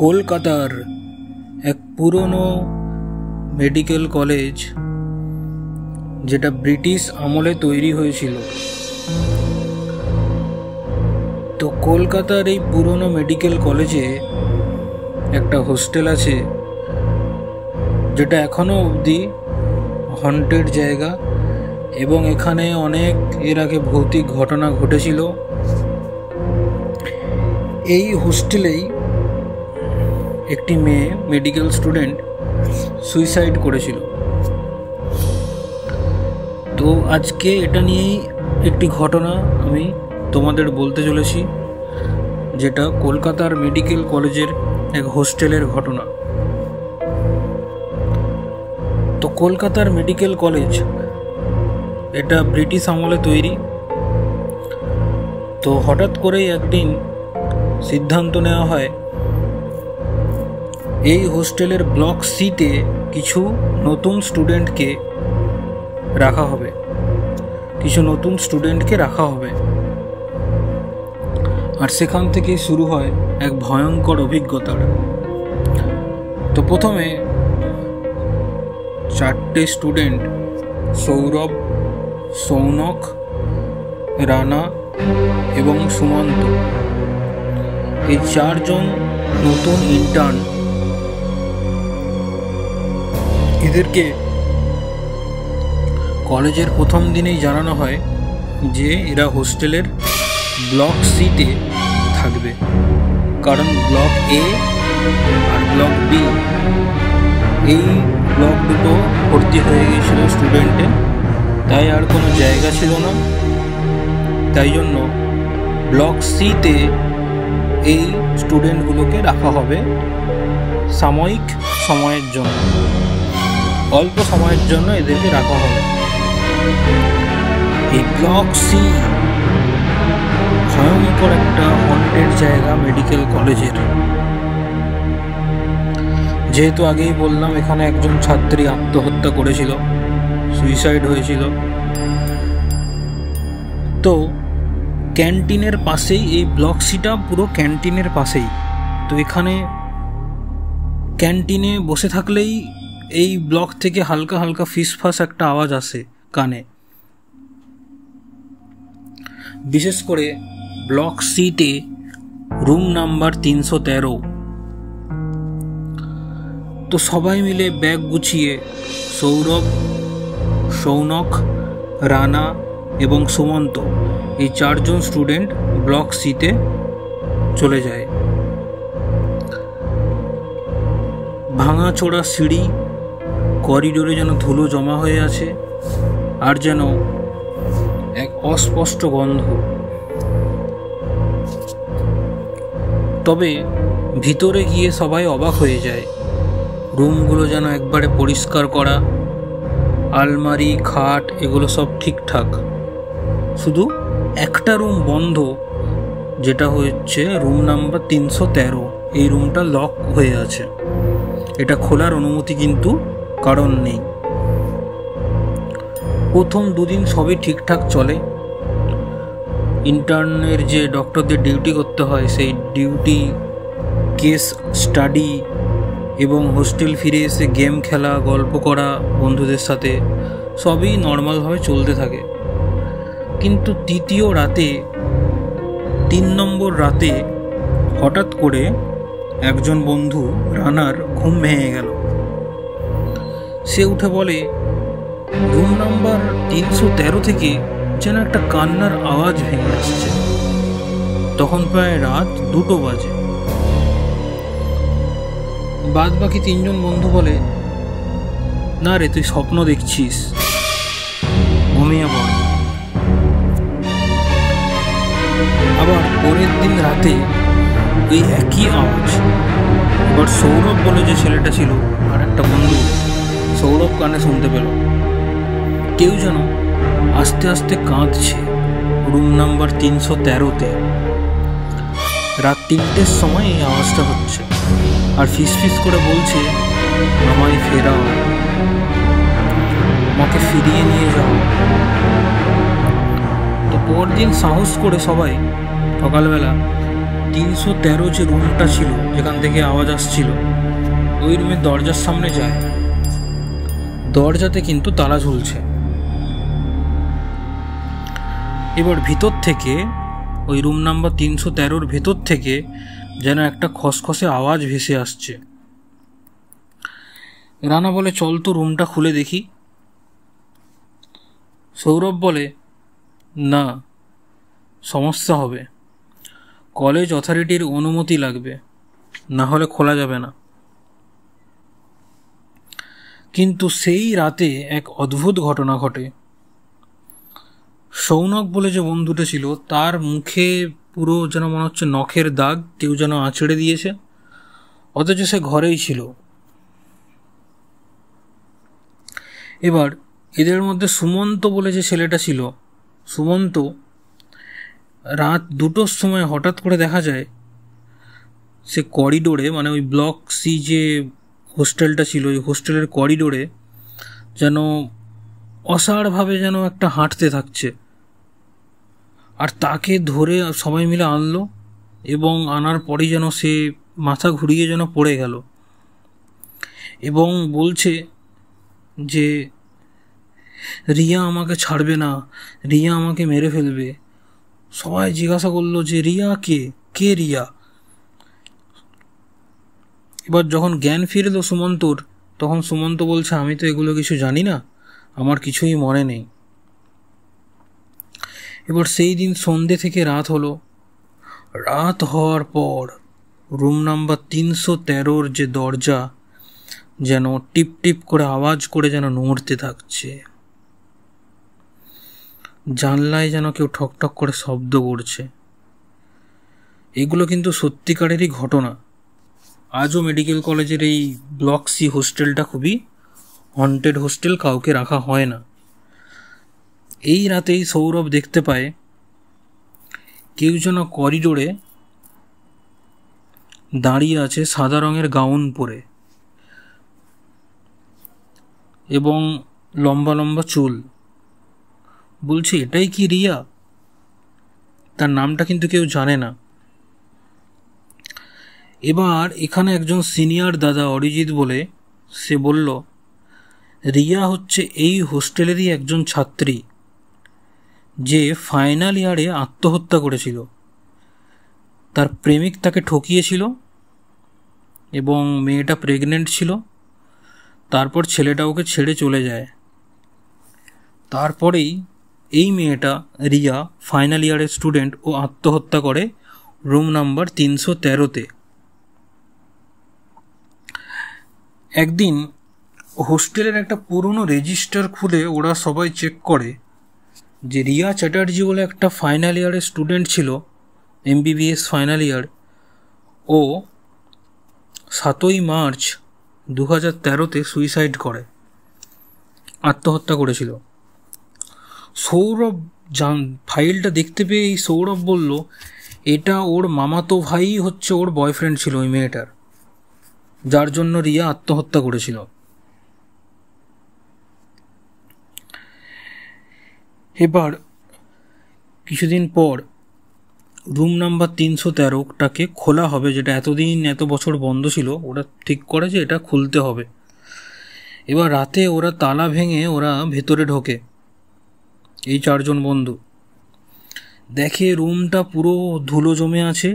কলকাতার এক পুরনো মেডিকেল কলেজ, যেটা ব্রিটিশ আমলে তৈরি হয়েছিল। তো কলকাতার এই পুরনো মেডিকেল কলেজে একটা হোস্টেল আছে, যেটা এখনো অবধি হন্টেড জায়গা, এবং এখানে অনেক এর আগে ভৌতিক ঘটনা ঘটেছিল। এই হোস্টেলেই একটি মেয়ে মেডিকেল স্টুডেন্ট সুইসাইড করেছিল। তো আজকে এটা নিয়েই একটি ঘটনা আমি তোমাদের বলতে চলেছি, যেটা কলকাতার মেডিকেল কলেজের এক হোস্টেলের ঘটনা। তো কলকাতার মেডিকেল কলেজ এটা ব্রিটিশ আমলে তৈরি। তো হঠাৎ করেই একদিন সিদ্ধান্ত নেওয়া হয় এই হোস্টেলের ব্লক সিতে কিছু নতুন স্টুডেন্টকে রাখা হবে। আর সেখান থেকেই শুরু হয় এক ভয়ঙ্কর অভিজ্ঞতার। তো প্রথমে 4টে স্টুডেন্ট, সৌরভ, সৌনক, রানা এবং সুমন্ত, এই 4জন নতুন ইন্টার্ন, এদেরকে কলেজের প্রথম দিনেই জানানো হয় যে এরা হোস্টেলের ব্লক সিতে থাকবে, কারণ ব্লক এ আর ব্লক বি এই ব্লক দুটো ভর্তি হয়ে গিয়েছিল স্টুডেন্টে, তাই আর কোনো জায়গা ছিল না। তাই জন্য ব্লক সিতে এই স্টুডেন্টগুলোকে রাখা হবে সাময়িক সময়ের জন্য, অল্প সময়ের জন্য এদেরকে রাখা হবে। এই ব্লক সি ভয়ঙ্কর একটা হন্টেড জায়গা মেডিকেল কলেজের। যেহেতু আগেই বললাম এখানে একজন ছাত্রী আত্মহত্যা করেছিল, সুইসাইড হয়েছিল। তো ক্যান্টিনের পাশেই এই ব্লক সিটা, পুরো ক্যান্টিনের পাশেই। তো এখানে ক্যান্টিনে বসে থাকলেই এই ব্লক থেকে হালকা হালকা ফিসফাস একটা আওয়াজ আসে কানে। বিশেষ করে ব্লক সিতে রুম নাম্বার 313। তো সবাই মিলে ব্যাগ গুছিয়ে সৌরভ, সৌনক, রানা এবং সুমন্ত, এই 4জন স্টুডেন্ট ব্লক সিতে চলে যায়। ভাঙাচোরা সিঁড়ি, করিডোরে যেন ধুলো জমা হয়ে আছে, আর যেন এক অস্পষ্ট গন্ধ। তবে ভিতরে গিয়ে সবাই অবাক হয়ে যায়। রুমগুলো যেন একবারে পরিষ্কার করা, আলমারি, খাট এগুলো সব ঠিকঠাক। শুধু একটা রুম বন্ধ, যেটা হচ্ছে রুম নাম্বার 313। এই রুমটা লক হয়ে আছে, এটা খোলার অনুমতি কিন্তু কারণ নেই। প্রথম দুদিন সবই ঠিকঠাক চলে। ইন্টার্নের যে ডক্টরদের ডিউটি করতে হয়, সেই ডিউটি, কেস স্টাডি এবং হোস্টেল ফিরে এসে গেম খেলা, গল্প করা বন্ধুদের সাথে, সবই নর্মালভাবে চলতে থাকে। কিন্তু তৃতীয় রাতে, 3 নম্বর রাতে, হঠাৎ করে একজন বন্ধু রানার ঘুম ভেঙে গেল। সে উঠে বলে, রুম নাম্বার 313 থেকে যেন একটা কান্নার আওয়াজ ভেঙে আসছে। তখন প্রায় রাত 2টো বাজে। বাদ বাকি 3জন বন্ধু বলে, না রে, তুই স্বপ্ন দেখছিস, ঘুমিয়ে পড়। আবার পরের দিন রাতে এই একই আওয়াজ। এবার সৌরভ বলে যে ছেলেটা ছিল, আর একটা বন্ধু, সৌরভ কানে শুনতে পেল কেউ যেন আস্তে আস্তে কাঁদছে রুম নাম্বার 313-তে। রাত 3টের সময় এই আওয়াজটা হচ্ছে, আর ফিসফিস করে বলছে, আমায় ফেরাও, আমাকে ফিরিয়ে নিয়ে যাও। তো পরদিন সাহস করে সবাই সকালবেলা 313 যে রুমটা ছিল যেখান থেকে আওয়াজ আসছিল, ওই রুমের দরজার সামনে যায়। দরজাতে কিন্তু তালা ঝুলছে। এবার ভিতর থেকে, ওই রুম নাম্বার 313-র ভেতর থেকে যেন একটা খসখসে আওয়াজ ভেসে আসছে। রানা বলে, চল তো রুমটা খুলে দেখি। সৌরভ বলে, না, সমস্যা হবে, কলেজ অথরিটির অনুমতি লাগবে, না হলে খোলা যাবে না। কিন্তু সেই রাতে এক অদ্ভুত ঘটনা ঘটে। সৌনক বলে যে বন্ধুটা ছিল, তার মুখে পুরো যেন মনে হচ্ছে নখের দাগ কেউ যেন আঁচড়ে দিয়েছে, অথচ সে ঘরেই ছিল। এবার এদের মধ্যে সুমন্ত বলে যে ছেলেটা ছিল, সুমন্ত রাত 2টোর সময় হঠাৎ করে দেখা যায় সে করিডোরে, মানে ওই ব্লক সি যে হোস্টেলটা ছিল, ওই হোস্টেলের করিডোরে যেন অসাড়ভাবে যেন একটা হাঁটতে থাকছে। আর তাকে ধরে সবাই মিলে আনলো, এবং আনার পরই যেন সে মাথা ঘুরিয়ে যেন পড়ে গেল, এবং বলছে যে রিয়া আমাকে ছাড়বে না, রিয়া আমাকে মেরে ফেলবে। সবাই জিজ্ঞাসা করলো যে রিয়া কে, কে রিয়া? এবার যখন জ্ঞান ফিরল সুমন্তর, তখন সুমন্ত বলছে, আমি তো এগুলো কিছু জানি না, আমার কিছুই মনে নেই। এবার সেই দিন সন্ধ্যে থেকে রাত হলো। রাত হওয়ার পর রুম নাম্বার 313-র যে দরজা যেন টিপ টিপ করে আওয়াজ করে যেন নড়তে থাকছে। জানলায় যেন কেউ ঠকঠক করে শব্দ করছে। এগুলো কিন্তু সত্যিকারেরই ঘটনা। আজও মেডিকেল কলেজের এই ব্লক সি হোস্টেলটা খুবই হন্টেড হোস্টেল, কাউকে রাখা হয় না। এই রাতেই সৌরভ দেখতে পায় কেউ যেন করিডোরে দাঁড়িয়ে আছে সাদা রঙের গাউন পরে এবং লম্বা লম্বা চুল। বলছে, এটাই কি রিয়া? তার নামটা কিন্তু কেউ জানে না। এবার এখানে একজন সিনিয়র দাদা অরিজিৎ বলে, সে বলল, রিয়া হচ্ছে এই হোস্টেলেরই একজন ছাত্রী যে ফাইনাল ইয়ারে আত্মহত্যা করেছিল। তার প্রেমিক তাকে ঠকিয়েছিল এবং মেয়েটা প্রেগনেন্ট ছিল। তারপর ছেলেটা ওকে ছেড়ে চলে যায়। তারপরেই এই মেয়েটা রিয়া ফাইনাল ইয়ারের স্টুডেন্ট ও আত্মহত্যা করে রুম নাম্বার 313-তে। একদিন হোস্টেলের একটা পুরনো রেজিস্টার খুলে ওরা সবাই চেক করে যে রিয়া চ্যাটার্জি বলে একটা ফাইনাল ইয়ারের স্টুডেন্ট ছিল, MBBS ফাইনাল ইয়ার, ও 7ই মার্চ 2013-তে সুইসাইড করে, আত্মহত্যা করেছিল। সৌরভ ফাইলটা দেখতে পেয়ে এই সৌরভ বলল, এটা ওর মামাতো ভাই হচ্ছে ওর বয়ফ্রেন্ড ছিল ওই মেয়েটার, যার জন্য রিয়া আত্মহত্যা করেছিল। এবার কিছুদিন পর রুম নাম্বার 313-টাকে খোলা হবে, যেটা এত বছর বন্ধ ছিল। ওরা ঠিক করে যে এটা খুলতে হবে। এবার রাতে ওরা তালা ভেঙে ওরা ভেতরে ঢোকে, এই 4 জন বন্ধু। দেখে রুমটা পুরো ধুলো জমে আছে,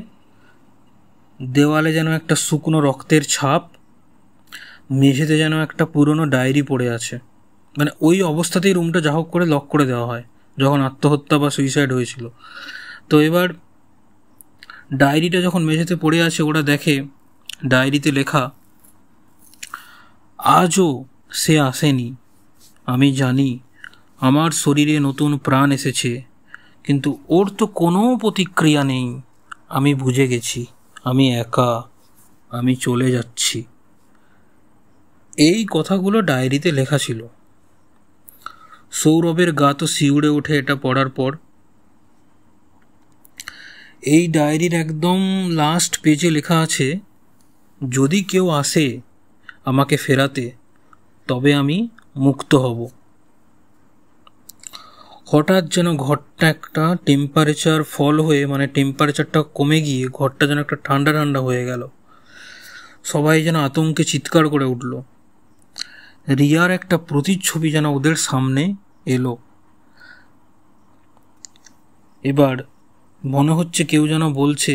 দেওয়ালে যেন একটা শুকনো রক্তের ছাপ, মেঝেতে যেন একটা পুরনো ডায়েরি পড়ে আছে। মানে ওই অবস্থাতেই রুমটা যা হোক করে লক করে দেওয়া হয় যখন আত্মহত্যা বা সুইসাইড হয়েছিল। তো এবার ডায়েরিটা যখন মেঝেতে পড়ে আছে, ওরা দেখে ডায়েরিতে লেখা, আজও সে আসেনি, আমি জানি আমার শরীরে নতুন প্রাণ এসেছে, কিন্তু ওর তো কোনো প্রতিক্রিয়া নেই। আমি বুঝে গেছি, আমি একা, আমি চলে যাচ্ছি। এই কথাগুলো ডায়েরিতে লেখা ছিল। সৌরভের গা তো শিউড়ে ওঠে এটা পড়ার পর। এই ডায়েরির একদম লাস্ট পেজে লেখা আছে, যদি কেউ আসে আমাকে ফেরাতে, তবে আমি মুক্ত হব। হঠাৎ যেন ঘরটা একটা টেম্পারেচার ফল হয়ে, মানে টেম্পারেচারটা কমে গিয়ে ঘরটা যেন একটা ঠান্ডা ঠান্ডা হয়ে গেল। সবাই যেন আতঙ্কে চিৎকার করে উঠল। রিয়ার একটা প্রতিচ্ছবি যেন ওদের সামনে এলো। এবার মনে হচ্ছে কেউ যেন বলছে,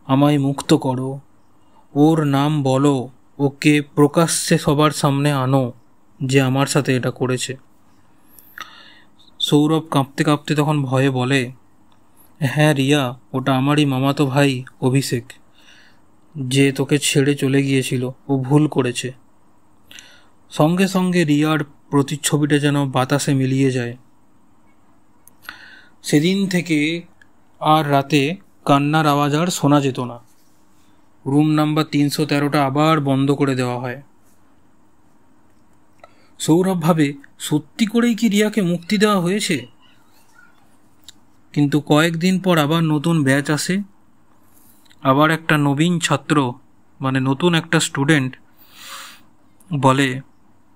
আমায় মুক্ত করো, ওর নাম বলো, ওকে প্রকাশ্যে সবার সামনে আনো যে আমার সাথে এটা করেছে। সৌরভ কাঁপতে কাঁপতে তখন ভয়ে বলে, হ্যাঁ রিয়া, ওটা আমারই মামাতো ভাই অভিষেক, যে তোকে ছেড়ে চলে গিয়েছিল, ও ভুল করেছে। সঙ্গে সঙ্গে রিয়ার প্রতিচ্ছবিটা যেন বাতাসে মিলিয়ে যায়। সেদিন থেকে আর রাতে কান্নার আওয়াজ আর শোনা যেত না। রুম নাম্বার 313টা আবার বন্ধ করে দেওয়া হয়। সৌরভ ভাবে, সত্যি করেই কি রিয়াকে মুক্তি দেওয়া হয়েছে? কিন্তু কয়েকদিন পর আবার নতুন ব্যাচ আসে। আবার একটা নবীন ছাত্র, মানে নতুন একটা স্টুডেন্ট বলে,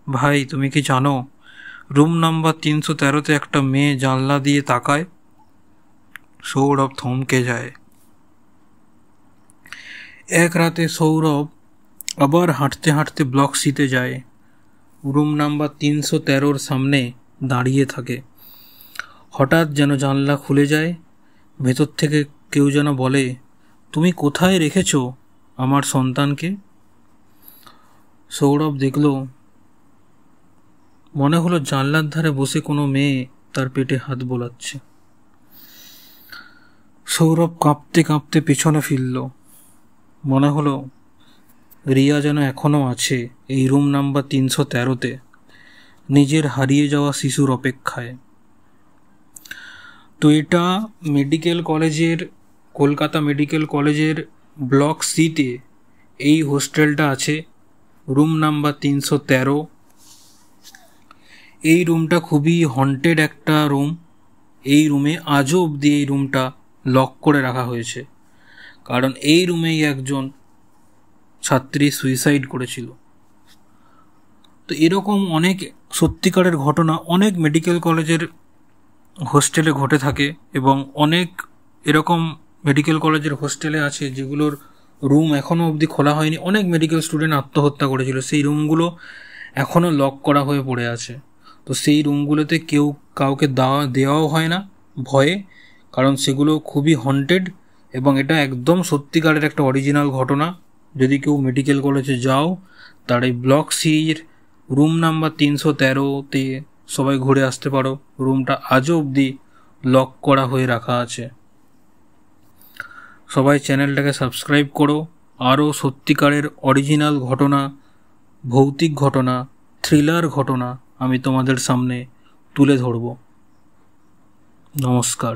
ভাই তুমি কি জানো, রুম নাম্বার 313তে একটা মেয়ে জানলা দিয়ে তাকায়। সৌরভ থমকে যায়। এক রাতে সৌরভ আবার হাঁটতে হাঁটতে ব্লক সিতে যায়। রুম নাম্বার 313-র সামনে দাঁড়িয়ে থাকে। হঠাৎ যেন জানলা খুলে যায়। ভেতর থেকে কেউ যেন বলে, তুমি কোথায় রেখেছ আমার সন্তানকে? সৌরভ দেখল, মনে হলো জানলার ধারে বসে কোনো মেয়ে তার পেটে হাত বোলাচ্ছে। সৌরভ কাঁপতে কাঁপতে পেছনে ফিরল। মনে হলো রিয়া যেন এখনও আছে এই রুম নাম্বার 313-তে, নিজের হারিয়ে যাওয়া শিশুর অপেক্ষায়। তো এটা মেডিকেল কলেজের, কলকাতা মেডিকেল কলেজের ব্লক সিতে এই হোস্টেলটা আছে, রুম নাম্বার 313। এই রুমটা খুবই হন্টেড একটা রুম। এই রুমে আজও অবধি এই রুমটা লক করে রাখা হয়েছে, কারণ এই রুমেই একজন ছাত্রী সুইসাইড করেছিল। তো এরকম অনেক সত্যিকারের ঘটনা অনেক মেডিকেল কলেজের হোস্টেলে ঘটে থাকে, এবং অনেক এরকম মেডিকেল কলেজের হোস্টেলে আছে যেগুলোর রুম এখনও অবধি খোলা হয়নি। অনেক মেডিকেল স্টুডেন্ট আত্মহত্যা করেছিল, সেই রুমগুলো এখনও লক করা হয়ে পড়ে আছে। তো সেই রুমগুলোতে কেউ কাউকে দেওয়াও হয় না ভয়ে, কারণ সেগুলো খুবই হন্টেড, এবং এটা একদম সত্যিকারের একটা অরিজিনাল ঘটনা। যদি কেউ মেডিকেল কলেজে যাও, তার এই ব্লক সির রুম নাম্বার 313-তে সবাই ঘুরে আসতে পারো। রুমটা আজও অবধি লক করা হয়ে রাখা আছে। সবাই চ্যানেলটাকে সাবস্ক্রাইব করো। আরও সত্যিকারের অরিজিনাল ঘটনা, ভৌতিক ঘটনা, থ্রিলার ঘটনা আমি তোমাদের সামনে তুলে ধরব। নমস্কার।